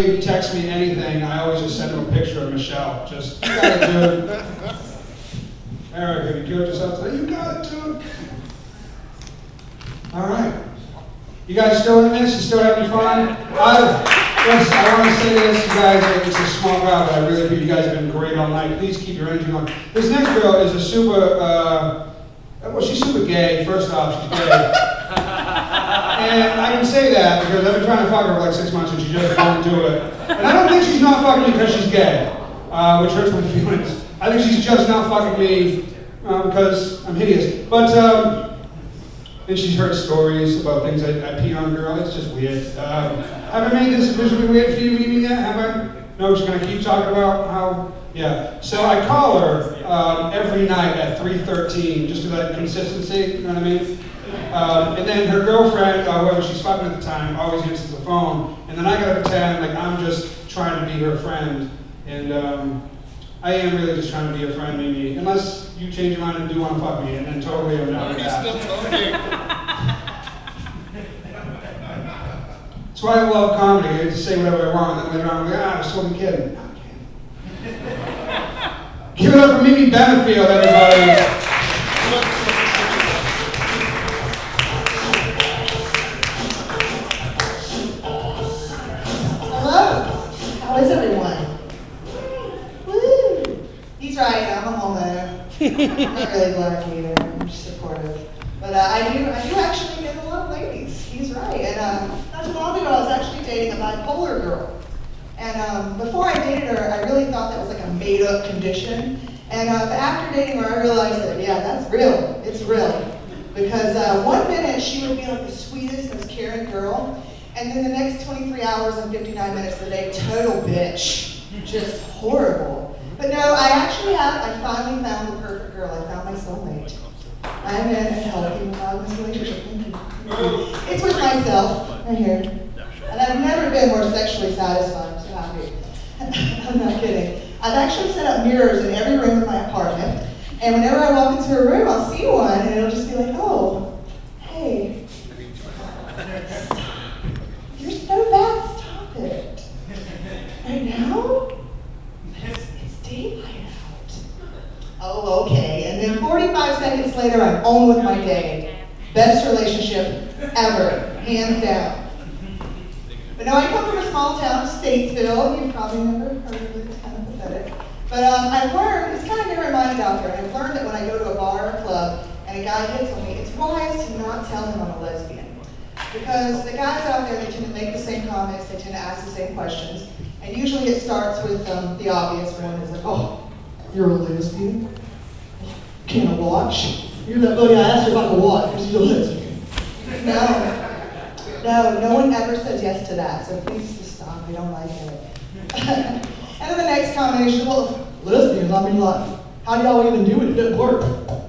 He texts me anything, I always just send him a picture of Michelle. Just, you got it, dude. Eric, have you killed yourself today? You got it, dude. All right. You guys still in this? You still having fun? Yes, I want to say this, you guys, it's a small crowd, but I really feel you guys have been great all night. Please keep your energy going. This next girl is a super, well, she's super gay. First off, she's gay. And I can say that because I've been trying to fuck her for like 6 months and she just won't do it. And I don't think she's not fucking me because she's gay, which hurts my feelings. I think she's just not fucking me because I'm hideous. But, and she's heard stories about things I pee on a girl. It's just weird. Have I made this visually weird for you, MiMi, yet? Have I? No, just gonna keep talking about how, yeah. So I call her every night at 3:13 just for that consistency, you know what I mean? And then her girlfriend, whoever she's fucking at the time, always answers the phone. And then I gotta pretend like I'm just trying to be her friend. And I am really just trying to be a friend, MiMi. Unless you change your mind and do want to fuck me, and then totally I'm not with that. That's why I love comedy. I get to say whatever I want, and then later on I'm like, I was totally kidding. I'm kidding. Give it up for MiMi Benfield, everybody. How is everyone? Woo! He's right, I'm a homo. I'm not really black either, I'm just supportive. But I do actually get a lot of ladies. He's right. And not too long ago, I was actually dating a bipolar girl. And before I dated her, I really thought that was like a made-up condition. And but after dating her, I realized that, yeah, that's real. It's real. Because 1 minute, she would be like the sweetest, most caring girl. And then the next 23 hours and 59 minutes of the day, total bitch. Just horrible. But no, I finally found the perfect girl. I found my soulmate. I am in a healthy, monogamous relationship. It's with myself, right here. And I've never been more sexually satisfied. I'm so happy. I'm not kidding. I've actually set up mirrors in every room in my apartment. And whenever I walk into a room, I'll see one, and it'll just be like, oh, hey. You're so bad, stop it. Right now? It's daylight out. Oh, okay. And then 45 seconds later, I'm on with my day. Best relationship ever, hands down. But no, I come from a small town, Statesville. You've probably never heard of it, it's kind of pathetic. But I've learned, it's kind of narrow-minded out there, and I've learned that when I go to a bar or a club and a guy hits on me, it's wise to not tell him I'm a lesbian. Because the guys out there, they tend to make the same comments, they tend to ask the same questions, and usually it starts with the obvious one, is like, oh, you're a lesbian? Can I watch? You're like, oh yeah, I asked her about the watch, because you're a lesbian. No one ever says yes to that, so please just stop, we don't like it. And then the next comment is, well, lesbians, I mean, like, how do y'all even do it? It doesn't work.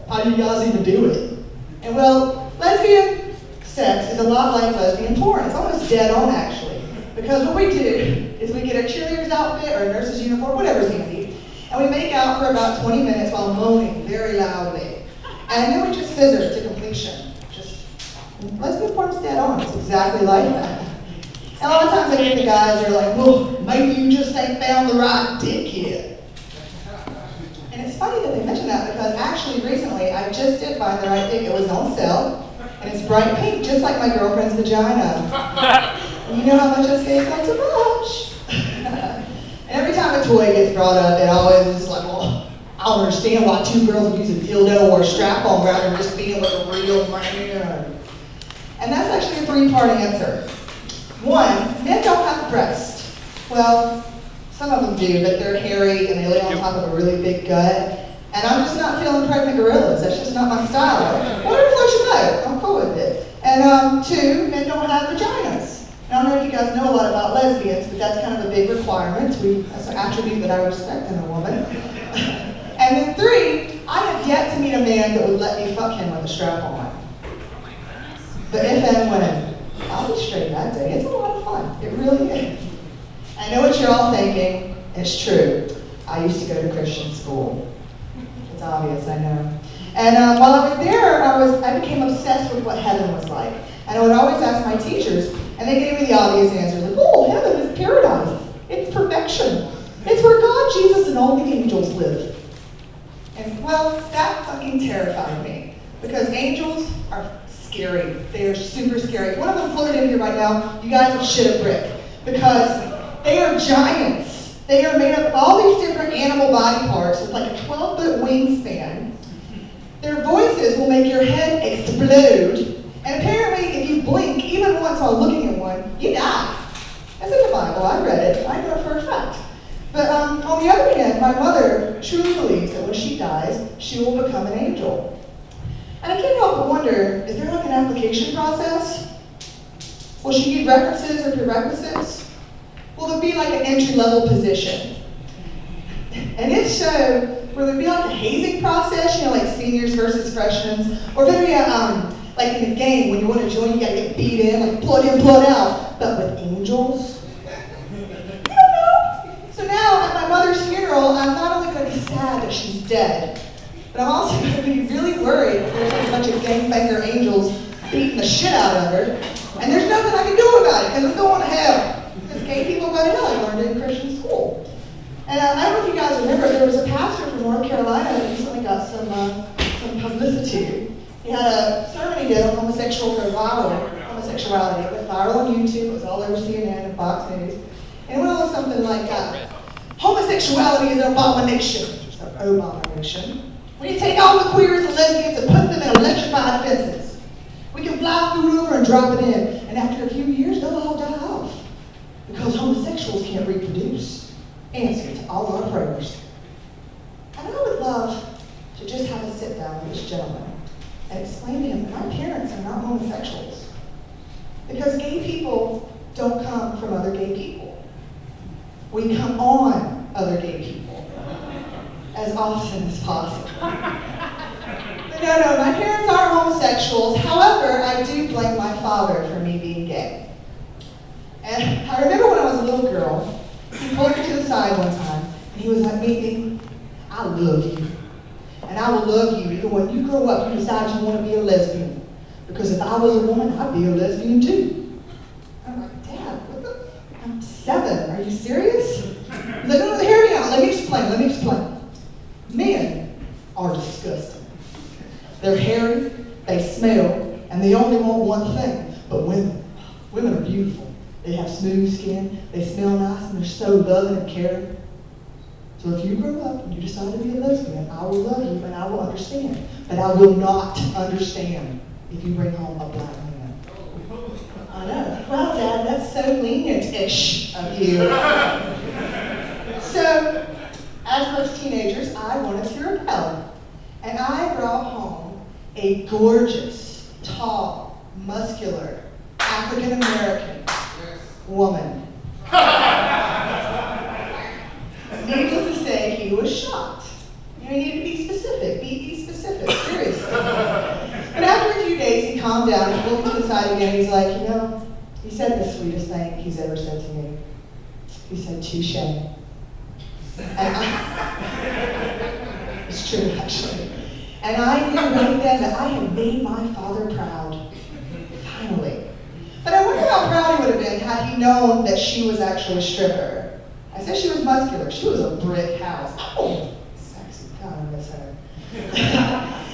How do you guys even do it? And well, lesbian sex is a lot like lesbian porn. It's almost dead on, actually. Because what we do is we get a cheerleader's outfit or a nurse's uniform, whatever's handy, and we make out for about 20 minutes while moaning very loudly. And then we just scissors to completion. Lesbian porn's dead on. It's exactly like that. And a lot of times I get the guys that are like, well, maybe you just ain't found the right dick yet. And it's funny that they mention that because actually recently I just did find the right dick. It was on sale. And it's bright pink, just like my girlfriend's vagina. And you know how much I say so too much. And every time a toy gets brought up, it always is like, well, I don't understand why two girls would use a dildo or a strap-on rather than just being with a real man. And that's actually a three-part answer. One, men don't have breasts. Well, some of them do, but they're hairy and they lay on top of a really big gut. And I'm just not feeling pregnant gorillas. That's just not my style. Whatever floats your boat, I'm cool with it. And two, men don't have vaginas. I don't know if you guys know a lot about lesbians, but that's kind of a big requirement. That's an attribute that I respect in a woman. And then three, I have yet to meet a man that would let me fuck him with a strap on. But if and when, I'll be straight that day. It's a lot of fun. It really is. I know what you're all thinking. It's true. I used to go to Christian school. It's obvious, I know. And while I was there, I became obsessed with what heaven was like. And I would always ask my teachers, and they gave me the obvious answers, like, oh, heaven is paradise. all the angels live. And well, that fucking terrified me because angels are scary. They are super scary. If one of them floated in here right now, you guys would shit a brick because they are giants. They are made up of all these different animal body parts with like a 12-foot wingspan. Their voices will make your head explode. And apparently, if you blink, even once while looking at one, you die. That's in the Bible. I read it. I know it for a fact. But on the other hand, my mother truly believes that when she dies, she will become an angel. And I can't help but wonder, is there like an application process? Will she need references or prerequisites? Will there be like an entry-level position? And if so, will there be like a hazing process, you know, like seniors versus freshmen? Or better yet, like in the game, when you want to join, you gotta get beat in, like blood in, blood out. But with angels? I don't know. So now, at my mother's funeral, I'm not only going to be sad that she's dead, but I'm also going to be really worried that there's like a bunch of gangbanger angels beating the shit out of her, and there's nothing I can do about it because I'm going to hell. Because gay people go to hell. I learned it in Christian school. And I don't know if you guys remember, there was a pastor from North Carolina that recently got some publicity. He had a sermon he did on homosexuality. It went viral on YouTube. It was all over CNN and Fox News. And it went on something like, homosexuality is an abomination. It's an abomination. When you take all the queers and lesbians and put them in electrified fences, we can fly food over and drop it in. And after a few years, they'll all die off. Because homosexuals can't reproduce. Answer to all our prayers. And I would love to just have a sit down with this gentleman and explain to him that my parents are not homosexuals. Because gay people don't come from other gay people. We come on other gay people as often as possible. But no, my parents aren't homosexuals. However, I do blame my father for me being gay. And I remember when I was a little girl, he pulled me to the side one time, and he was like, "MiMi, I love you. And I will love you even when you grow up and decide you want to be a lesbian. Because if I was a woman, I'd be a lesbian too." I'm like, "Dad, I'm 7. Are you serious?" He's like, "No, hear me out. Let me explain. Men are disgusting. They're hairy, they smell, and they only want one thing. But women are beautiful. They have smooth skin, they smell nice, and they're so loving and caring. So if you grow up and you decide to be a lesbian, I will love you and I will understand. But I will not understand if you bring home a black man." I know. Well, Dad, that's so lenient-ish of you. So, as most teenagers, I wanted to rebel. And I brought home a gorgeous, tall, muscular, African-American woman. Needless to say, he was shocked. You need to be specific. Be specific, seriously. But after a few days, he calmed down and pulled me to the side again. He's like, he said the sweetest thing he's ever said to me. He said, "Touche." And it's true, actually. And I knew right then that I had made my father proud. Finally. But I wonder how proud he would have been had he known that she was actually a stripper. I said she was muscular. She was a brick house. Oh, sexy. God, I miss her.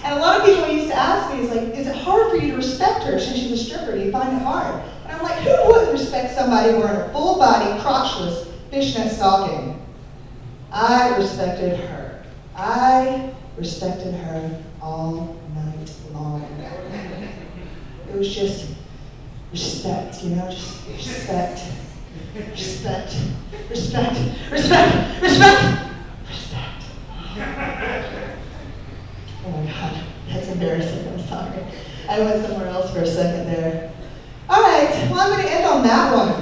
And a lot of people used to ask me, is it hard for you to respect her since she's a stripper? Do you find it hard? And I'm like, who wouldn't respect somebody wearing a full-body, crotchless fishnet stocking? I respected her. I respected her all night long. It was just respect, just respect. Respect. Respect. Respect. Respect. Respect. Oh my God, that's embarrassing. I'm sorry. I went somewhere else for a second there. All right, well, I'm going to end on that one.